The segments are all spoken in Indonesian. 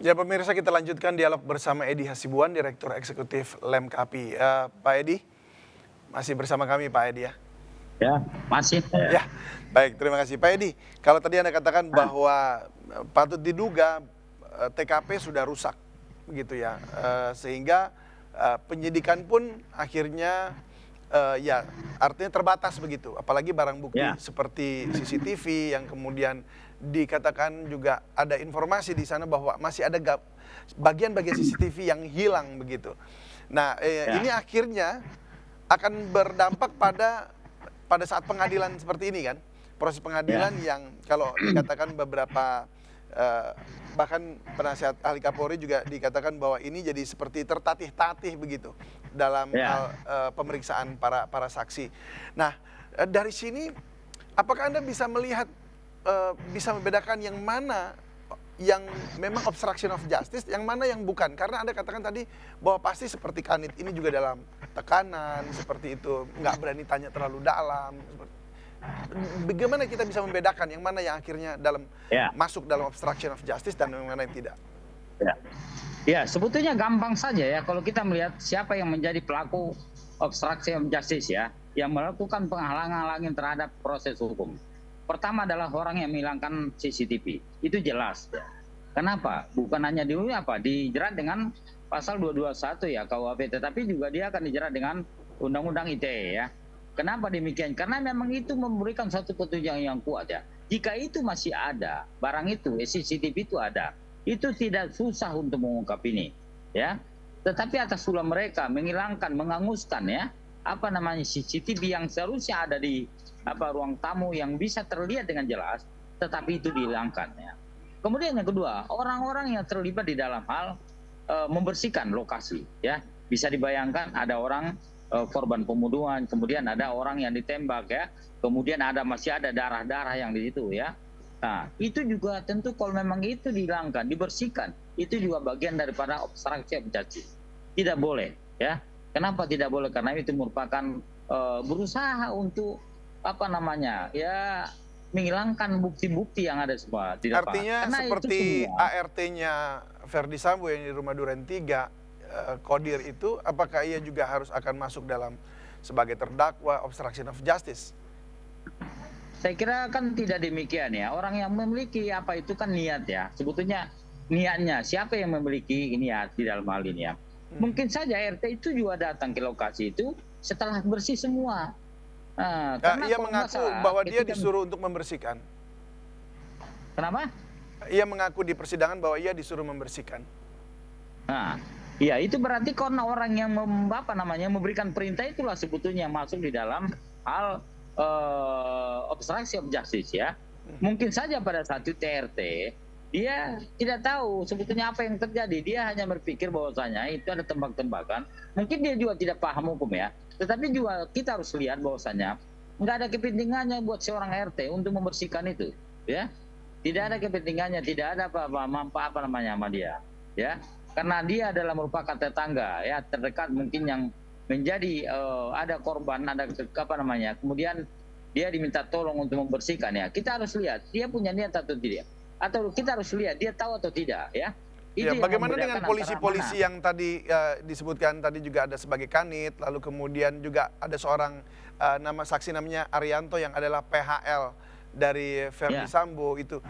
Ya pemirsa, kita lanjutkan dialog bersama Edi Hasibuan, Direktur Eksekutif Lem KAPI. Pak Edi, masih bersama kami Pak Edi ya? Ya, masih. Ya, baik, terima kasih Pak Edi. Kalau tadi Anda katakan bahwa patut diduga TKP sudah rusak, begitu ya, sehingga penyidikan pun akhirnya ya artinya terbatas begitu, apalagi barang bukti seperti CCTV yang kemudian dikatakan juga ada informasi di sana bahwa masih ada bagian-bagian CCTV yang hilang begitu. Nah, ini akhirnya akan berdampak pada saat pengadilan seperti ini kan, proses pengadilan yang kalau dikatakan beberapa bahkan penasihat ahli Kapolri juga dikatakan bahwa ini jadi seperti tertatih-tatih begitu dalam hal pemeriksaan para saksi. Nah, dari sini apakah Anda bisa melihat, bisa membedakan yang mana yang memang obstruction of justice, yang mana yang bukan? Karena Anda katakan tadi bahwa pasti seperti Kanit ini juga dalam tekanan, seperti itu, nggak berani tanya terlalu dalam. Bagaimana kita bisa membedakan yang mana yang akhirnya masuk dalam obstruction of justice dan yang mana yang tidak? Ya, sebetulnya gampang saja ya kalau kita melihat siapa yang menjadi pelaku obstruction of justice ya, yang melakukan penghalang-halangan terhadap proses hukum. Pertama adalah orang yang menghilangkan CCTV, itu jelas ya. Kenapa? Bukan hanya dijerat dengan pasal 221 ya KUHP, tetapi juga dia akan dijerat dengan Undang-Undang ITE ya. Kenapa demikian? Karena memang itu memberikan satu petunjuk yang kuat ya. Jika itu masih ada, barang itu, CCTV itu ada, itu tidak susah untuk mengungkap ini ya. Tetapi atas ulah mereka menghilangkan, menghanguskan ya, CCTV yang seharusnya ada di ruang tamu yang bisa terlihat dengan jelas, tetapi itu dihilangkan ya. Kemudian yang kedua, orang-orang yang terlibat di dalam hal membersihkan lokasi ya. Bisa dibayangkan ada orang korban pembunuhan, kemudian ada orang yang ditembak ya, kemudian masih ada darah-darah yang di situ ya. Nah, itu juga tentu kalau memang itu dihilangkan, dibersihkan, itu juga bagian daripada obstruction of justice. Tidak boleh ya. Kenapa tidak boleh? Karena itu merupakan berusaha untuk menghilangkan bukti-bukti yang ada semua di lapangan. Artinya karena seperti ART-nya Verdi Sambo yang di Rumah Duren 3, Kodir itu, apakah ia juga akan masuk dalam sebagai terdakwa obstruction of justice? Saya kira kan tidak demikian ya. Orang yang memiliki itu kan niat ya. Sebetulnya niatnya, siapa yang memiliki niat di dalam hal ini ya. Mungkin saja RT itu juga datang ke lokasi itu setelah bersih semua. Ia mengaku bahwa dia disuruh untuk membersihkan. Kenapa? Ia mengaku di persidangan bahwa ia disuruh membersihkan. Nah, ya itu berarti karena orang yang memberikan perintah itulah sebetulnya masuk di dalam hal obstruction of justice ya. Mungkin saja pada saat itu TRT dia tidak tahu sebetulnya apa yang terjadi. Dia hanya berpikir bahwasanya itu ada tembak-tembakan. Mungkin dia juga tidak paham hukum ya. Tetapi juga kita harus lihat bahwasanya nggak ada kepentingannya buat seorang RT untuk membersihkan itu, ya. Tidak ada kepentingannya, tidak ada sama dia, ya. Karena dia adalah merupakan tetangga, ya, terdekat mungkin yang menjadi ada korban, ada kemudian dia diminta tolong untuk membersihkan ya. Kita harus lihat dia punya niat atau tidak. Atau kita harus lihat dia tahu atau tidak ya. Bagaimana dengan polisi-polisi yang tadi disebutkan tadi juga ada sebagai Kanit, lalu kemudian juga ada seorang saksi namanya Arianto yang adalah PHL dari Verdi Sambo itu.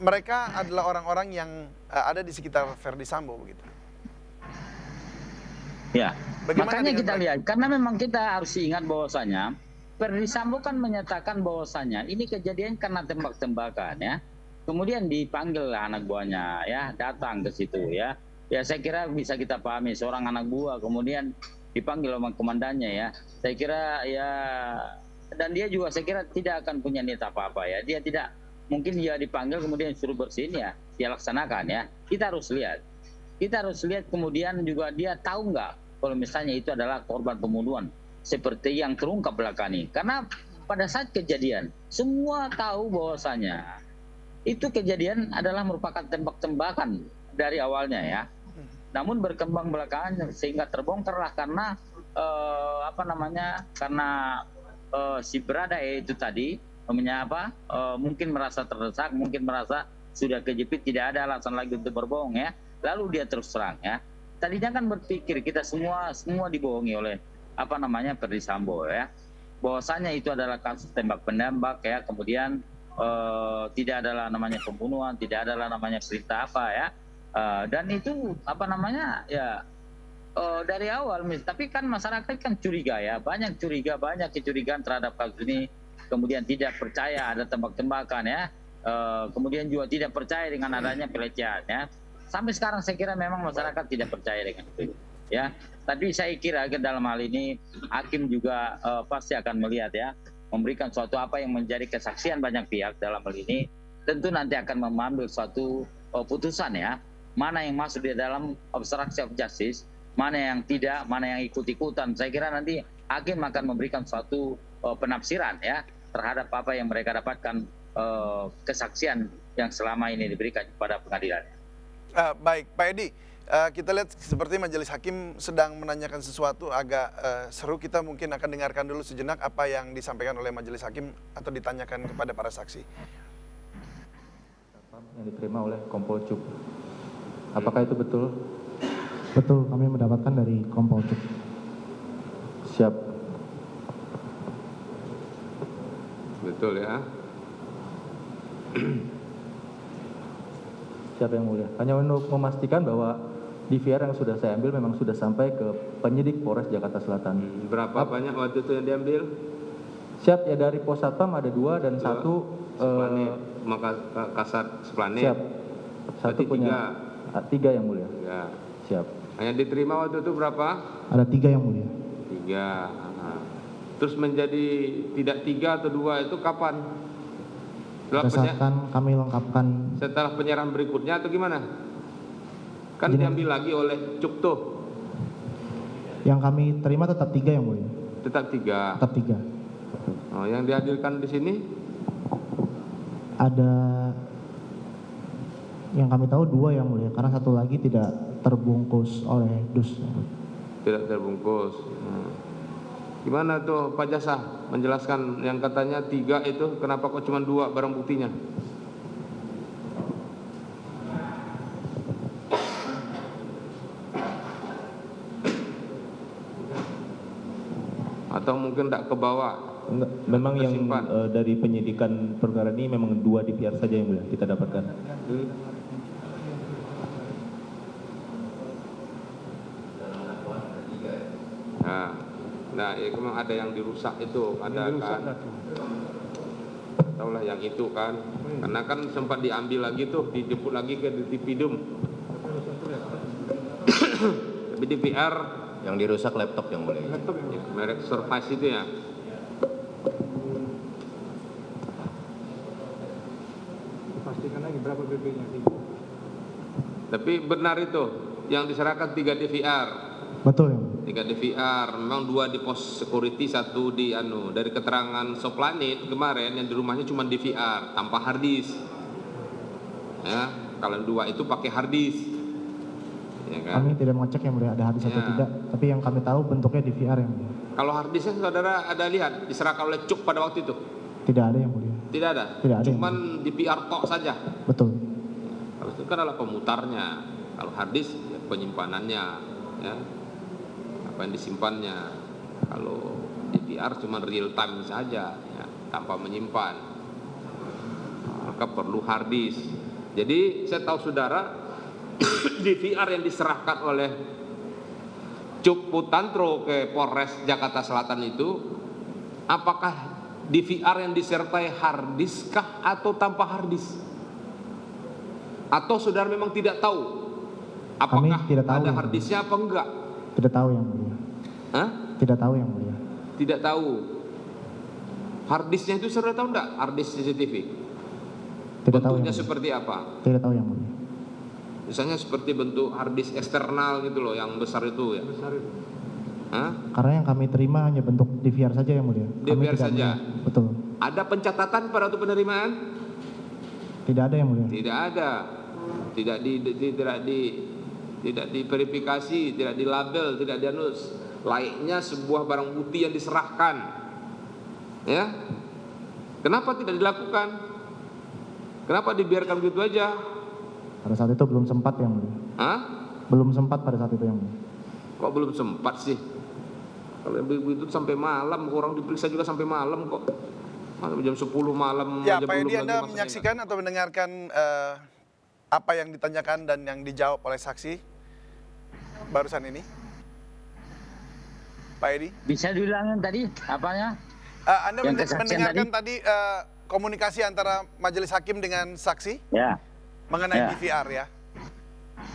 Mereka adalah orang-orang yang ada di sekitar Verdi Sambo begitu. Ya. Makanya kita lihat karena memang kita harus ingat bahwasanya Verdi Sambo kan menyatakan bahwasanya ini kejadian karena tembak-tembakan ya. Kemudian dipanggil anak buahnya ya, datang ke situ ya. Ya saya kira bisa kita pahami seorang anak buah kemudian dipanggil sama komandannya ya. Saya kira ya, dan dia juga saya kira tidak akan punya niat apa-apa ya. Dia tidak mungkin dia dipanggil kemudian suruh bersihin ya, dia laksanakan ya. Kita harus lihat. Kita harus lihat kemudian juga dia tahu nggak kalau misalnya itu adalah korban pembunuhan seperti yang terungkap belakangan ini. Karena pada saat kejadian semua tahu bahwasanya itu kejadian adalah merupakan tembak-tembakan dari awalnya ya. Namun berkembang belakangan sehingga terbongkarlah karena karena si berada itu tadi mungkin merasa terdesak, mungkin merasa sudah kejepit, tidak ada alasan lagi untuk berbohong ya. Lalu dia terus terang ya. Tadinya kan berpikir kita semua dibohongi oleh Ferdi Sambo ya. Bahwasanya itu adalah kasus tembak menembak ya, kemudian tidak adalah namanya pembunuhan, tidak adalah namanya perintah apa ya. Dan itu ya dari awal, tapi kan masyarakat kan curiga ya, banyak kecurigaan terhadap kasus ini, kemudian tidak percaya ada tembak-tembakan ya, kemudian juga tidak percaya dengan adanya pelecehan ya. Sampai sekarang saya kira memang masyarakat tidak percaya dengan itu ya. Tapi saya kira dalam hal ini hakim juga pasti akan melihat ya, memberikan suatu apa yang menjadi kesaksian banyak pihak dalam hal ini, tentu nanti akan mengambil suatu putusan ya, mana yang masuk di dalam obstruction of justice, mana yang tidak, mana yang ikut-ikutan. Saya kira nanti hakim akan memberikan suatu penafsiran ya terhadap apa yang mereka dapatkan, kesaksian yang selama ini diberikan kepada pengadilan. Baik, Pak Edi, kita lihat seperti majelis hakim sedang menanyakan sesuatu agak seru. Kita mungkin akan dengarkan dulu sejenak apa yang disampaikan oleh majelis hakim atau ditanyakan kepada para saksi. Yang diterima oleh Kompol Cup. Apakah itu betul? Betul, kami mendapatkan dari Kompol Cup. Siap. Betul ya. Siap yang mulia. Hanya untuk memastikan bahwa DVR yang sudah saya ambil memang sudah sampai ke penyidik Polres Jakarta Selatan. Berapa banyak waktu itu yang diambil? Siap ya, dari Pos Satpam ada 2 dan 1 Kasat Seplanet. Siap. 1 punya 3 yang mulia. Ya. Siap. Yang diterima waktu itu berapa? Ada 3 yang mulia. 3. Terus menjadi tidak 3 atau 2 itu kapan? Berdasarkan kami lengkapkan Setelah penyerahan berikutnya atau gimana? Kan diambil lagi oleh Cuk tuh. yang kami terima tetap 3 yang mulia. Tetap 3. Tetap 3. Oh, yang dihadirkan di sini? Ada yang kami tahu 2 yang mulia, karena 1 lagi tidak terbungkus oleh dus. Tidak terbungkus. Gimana tuh Pak Jasa menjelaskan yang katanya 3 itu, kenapa kok cuma 2 barang buktinya? Atau mungkin tidak ke bawah? Enggak, memang yang Tersimpan. dari penyidikan perkara ini memang 2 DVR saja yang mulia kita dapatkan. Nah, ya memang ada yang dirusak itu, ada kan? Tahulah yang itu kan, karena kan sempat diambil lagi tuh, dijemput lagi ke Ditipidum. Tapi DVR yang dirusak laptop yang mulia. ya, merek Surface itu ya. Pastikan lagi berapa BB-nya. Tapi benar itu yang diserahkan 3 DVR. Betul yang mulia. 3 DVR, memang 2 di pos security, 1 di dari keterangan Soplanet kemarin yang di rumahnya cuma DVR tanpa harddisk. Ya, kalau 2 itu pakai harddisk. Ya kan? Kami tidak mengecek yang mulia ada hadis atau Ya. tidak, tapi yang kami tahu bentuknya DVR yang mulia. Kalau harddisknya saudara ada lihat diserahkan oleh Cuk pada waktu itu? Tidak ada yang mulia. Tidak ada. Tidak ada. Cuman DVR tok saja. Betul. Kalau itu kan adalah pemutarnya. Kalau harddisk ya penyimpanannya, ya. Apa yang disimpannya. Kalau DVR cuma real time saja, ya, tanpa menyimpan. Maka perlu harddisk. Jadi saya tahu saudara DVR yang diserahkan oleh Cuk Putantro ke Polres Jakarta Selatan itu, apakah DVR yang disertai harddisk kah atau tanpa harddisk? Atau saudara memang tidak tahu apakah tidak tahu ada yang harddisknya apa enggak? Tidak tahu yang mulia. Hah? Tidak tahu yang mulia. Tidak tahu. Harddisknya itu saudara tahu enggak? Harddisk CCTV. Tidak tahu yang Bentuknya mulia. seperti apa? Tidak tahu yang mulia. Misalnya seperti bentuk harddisk eksternal gitu loh, yang besar itu ya. Besar itu. Hah? Karena yang kami terima hanya bentuk DVR saja yang mulia. Kami DVR tidak saja? melihat. Betul. Ada pencatatan pada waktu penerimaan? Tidak ada yang mulia. Tidak ada. Tidak diverifikasi, tidak dilabel, tidak dianus. Layaknya sebuah barang bukti yang diserahkan. Ya. Kenapa tidak dilakukan? Kenapa dibiarkan begitu aja? Pada saat itu belum sempat yang mulia. Hah? Belum sempat pada saat itu yang mulia. Kok belum sempat sih? Kalau yang begitu sampai malam, orang diperiksa juga sampai malam kok. Sampai jam 10 malam Ya, aja Pak belum Edi, lagi Anda masa menyaksikan atau mendengarkan apa yang ditanyakan dan yang dijawab oleh saksi barusan ini? Pak Edi? Bisa diulangin tadi apanya? Anda Yang kesaksian mendengarkan tadi komunikasi antara majelis hakim dengan saksi Ya, mengenai Ya. DVR ya?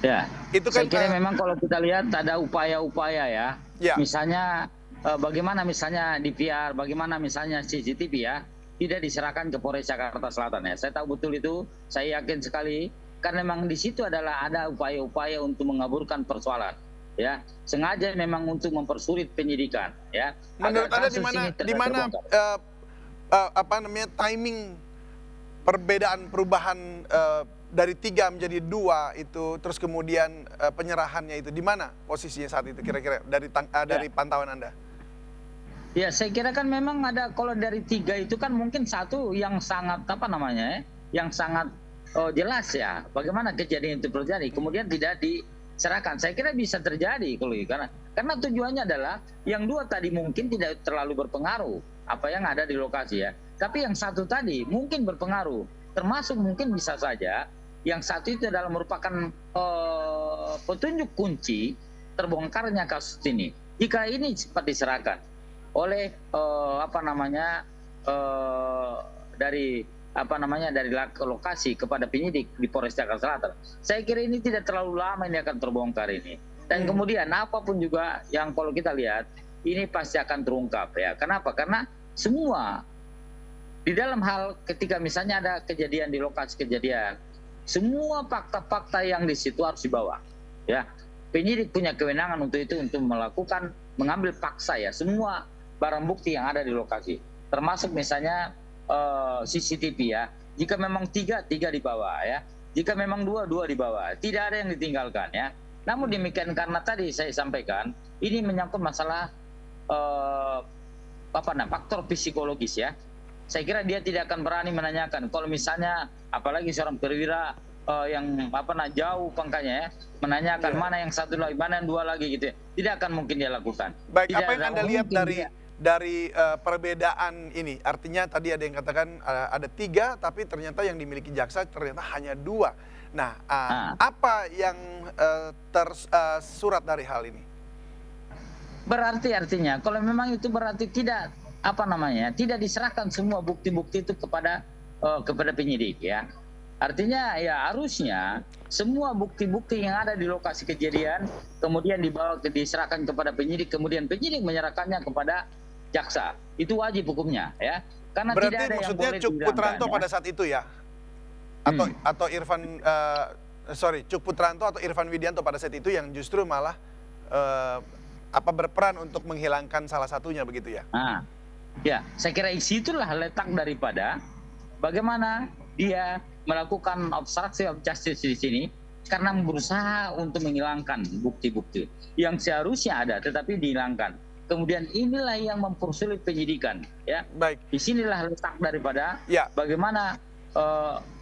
ya. Itu kan Saya kira memang kalau kita lihat ada upaya-upaya ya. Ya. Misalnya bagaimana misalnya DVR, bagaimana misalnya CCTV ya, tidak diserahkan ke Polres Jakarta Selatan ya. Saya tahu betul itu, saya yakin sekali karena memang di situ adalah ada upaya-upaya untuk mengaburkan persoalan. Ya, sengaja memang untuk mempersulit penyidikan ya. Menurut Agar Anda kasus ini di mana terbongkar. apa namanya timing perbedaan perubahan dari 3 menjadi 2 itu, terus kemudian penyerahannya itu di mana posisinya saat itu kira-kira dari pantauan Anda? Ya, saya kira kan memang ada, kalau dari 3 itu kan mungkin satu yang sangat apa namanya ya, yang sangat jelas ya bagaimana kejadian itu terjadi, kemudian tidak diserahkan. Saya kira bisa terjadi kalau karena tujuannya adalah yang 2 tadi mungkin tidak terlalu berpengaruh apa yang ada di lokasi ya, tapi yang satu tadi mungkin berpengaruh, termasuk mungkin bisa saja yang satu itu adalah merupakan petunjuk kunci terbongkarnya kasus ini jika ini cepat diserahkan oleh dari lokasi kepada penyidik di Polres Jakarta Selatan. Saya kira ini tidak terlalu lama ini akan terbongkar ini. Dan kemudian apapun juga yang kalau kita lihat ini pasti akan terungkap ya. Kenapa? Karena semua di dalam hal ketika misalnya ada kejadian di lokasi kejadian, semua fakta-fakta yang di situ harus dibawa. Ya, penyidik punya kewenangan untuk itu, untuk mengambil paksa ya semua barang bukti yang ada di lokasi, termasuk misalnya CCTV ya. Jika memang 3 dibawa ya, jika memang 2 dibawa, tidak ada yang ditinggalkan ya. Namun demikian karena tadi saya sampaikan ini menyangkut masalah faktor psikologis ya. Saya kira dia tidak akan berani menanyakan kalau misalnya apalagi seorang perwira yang jauh pangkatnya ya, menanyakan mana yang 1 lagi, mana yang 2 lagi gitu ya. Tidak akan mungkin dia lakukan. Baik, Tidak apa yang Anda lihat dari perbedaan ini? Artinya tadi ada yang katakan ada 3, tapi ternyata yang dimiliki jaksa ternyata hanya 2. Nah, apa yang tersurat dari hal ini? Berarti artinya kalau memang itu berarti tidak tidak diserahkan semua bukti-bukti itu kepada penyidik ya. Artinya ya harusnya semua bukti-bukti yang ada di lokasi kejadian kemudian diserahkan kepada penyidik, kemudian penyidik menyerahkannya kepada jaksa. Itu wajib hukumnya ya. Karena berarti tidak ada yang boleh Cuk Putranto pada saat itu ya? Atau Irfan Cuk Putranto atau Irfan Widianto pada saat itu yang justru malah berperan untuk menghilangkan salah satunya begitu ya? Ya, saya kira itulah letak daripada bagaimana dia melakukan obstruction of justice di sini karena berusaha untuk menghilangkan bukti-bukti yang seharusnya ada tetapi dihilangkan. Kemudian inilah yang mempersulit penyidikan ya. Baik. Disinilah letak daripada bagaimana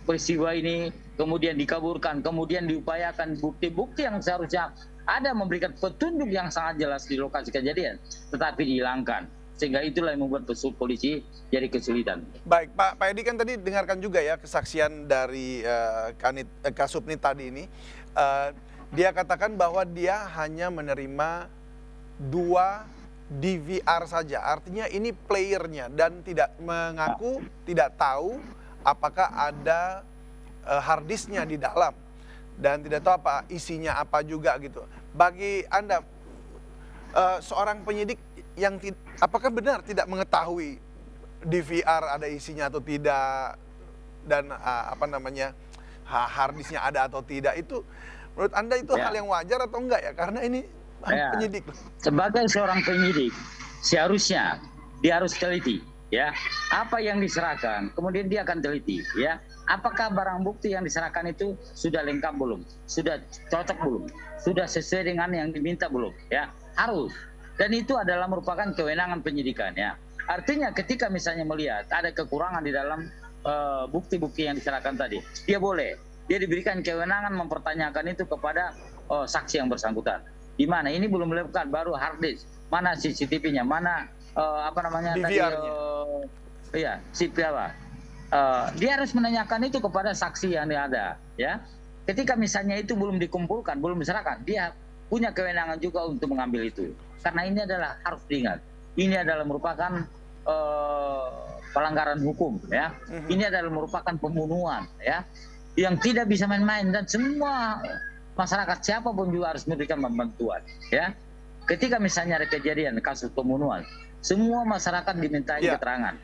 peristiwa ini kemudian dikaburkan, kemudian diupayakan bukti-bukti yang seharusnya ada memberikan petunjuk yang sangat jelas di lokasi kejadian tetapi dihilangkan. Sehingga itulah yang membuat polisi jadi kesulitan. Baik, Pak Edi kan tadi dengarkan juga ya kesaksian dari Kasubnit tadi ini. Dia katakan bahwa dia hanya menerima 2 DVR saja. Artinya ini playernya dan tidak mengaku, tidak tahu apakah ada hard disknya di dalam. Dan tidak tahu apa isinya apa juga gitu. Bagi Anda, seorang penyidik yang apakah benar tidak mengetahui DVR ada isinya atau tidak dan hard disknya ada atau tidak, itu menurut Anda itu hal yang wajar atau enggak ya? Karena ini penyidik. Sebagai seorang penyidik seharusnya dia harus teliti ya. Apa yang diserahkan kemudian dia akan teliti ya. Apakah barang bukti yang diserahkan itu sudah lengkap belum? Sudah cocok belum? Sudah sesuai dengan yang diminta belum? Ya, harus. Dan itu adalah merupakan kewenangan penyidikan ya. Artinya ketika misalnya melihat ada kekurangan di dalam bukti-bukti yang diserahkan tadi, dia boleh. Dia diberikan kewenangan mempertanyakan itu kepada saksi yang bersangkutan. Di mana ini belum lengkap, baru hard disk, mana CCTV-nya, mana apa namanya tadi, iya, CPR. Dia harus menanyakan itu kepada saksi yang ada, ya. Ketika misalnya itu belum dikumpulkan, belum diserahkan, dia punya kewenangan juga untuk mengambil itu. Karena ini adalah, harus diingat, ini adalah merupakan pelanggaran hukum, ya. Ini adalah merupakan pembunuhan, ya, yang tidak bisa main-main, dan semua masyarakat siapapun juga harus memberikan bantuan, ya. Ketika misalnya ada kejadian kasus pembunuhan, semua masyarakat dimintai keterangan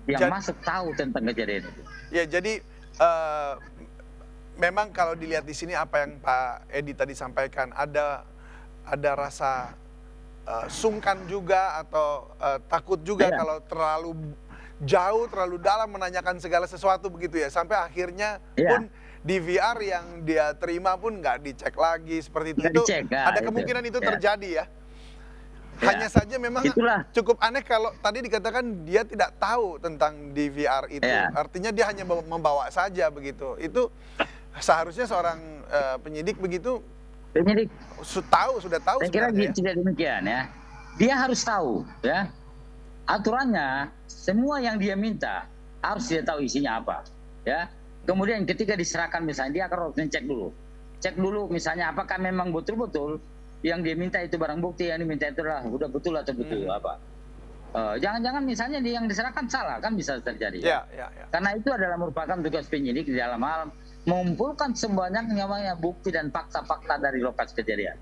yang masuk tahu tentang kejadian itu. Ya, jadi memang kalau dilihat di sini apa yang Pak Edi tadi sampaikan, ada rasa sungkan juga atau takut juga kalau terlalu jauh, terlalu dalam menanyakan segala sesuatu begitu ya, sampai akhirnya pun DVR yang dia terima pun nggak dicek lagi seperti itu. Ada kemungkinan itu terjadi ya. Hanya saja memang cukup aneh kalau tadi dikatakan dia tidak tahu tentang DVR itu. Artinya dia hanya membawa saja begitu. Itu seharusnya seorang penyidik begitu. Penyidik sudah tahu. Saya kira tidak demikian ya. Dia harus tahu ya. Aturannya semua yang dia minta harus dia tahu isinya apa. Ya. Kemudian ketika diserahkan misalnya dia akan harus cek dulu. Cek dulu misalnya apakah memang betul-betul yang dia minta itu barang bukti, yang diminta itu adalah udah betul atau betul apa. Jangan-jangan misalnya yang diserahkan salah, kan bisa terjadi. Ya. Karena itu adalah merupakan tugas penyidik di dalam hal mengumpulkan sebanyak-banyaknya bukti dan fakta-fakta dari lokasi kejadian.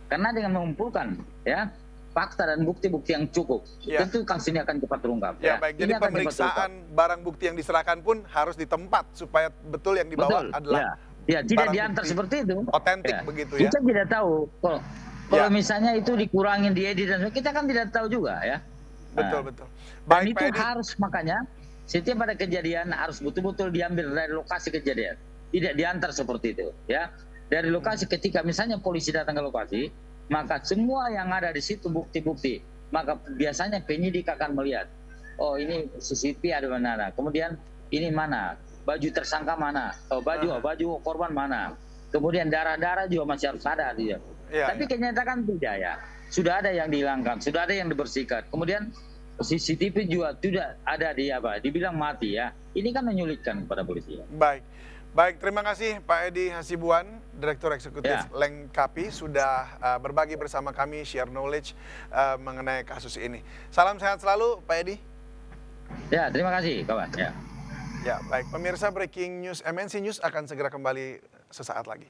Karena dengan mengumpulkan ya fakta dan bukti-bukti yang cukup, tentu kasus ini akan cepat terungkap. Baik. Jadi pemeriksaan barang bukti yang diserahkan pun harus di tempat supaya betul yang dibawa adalah tidak diantar seperti itu. Otentik begitu ya. Kita tidak tahu kalau misalnya itu dikurangin, diedit dan kita kan tidak tahu juga ya. Betul. Dan itu harus, makanya setiap ada kejadian harus betul-betul diambil dari lokasi kejadian, tidak diantar seperti itu ya. Dari lokasi, ketika misalnya polisi datang ke lokasi, maka semua yang ada di situ bukti-bukti, maka biasanya penyidik akan melihat, oh ini CCTV ada mana, kemudian ini mana, baju tersangka mana, baju korban mana, kemudian darah-darah juga masih harus ada dia. Tapi kenyataan tidak ya. Sudah ada yang dihilangkan, sudah ada yang dibersihkan. Kemudian CCTV juga tidak ada dibilang mati ya. Ini kan menyulitkan kepada polisi. Baik, terima kasih Pak Edi Hasibuan, Direktur Eksekutif Lengkapi, sudah berbagi bersama kami, share knowledge mengenai kasus ini. Salam sehat selalu Pak Edi. Ya, terima kasih kawan. Ya, baik. Pemirsa, Breaking News MNC News akan segera kembali sesaat lagi.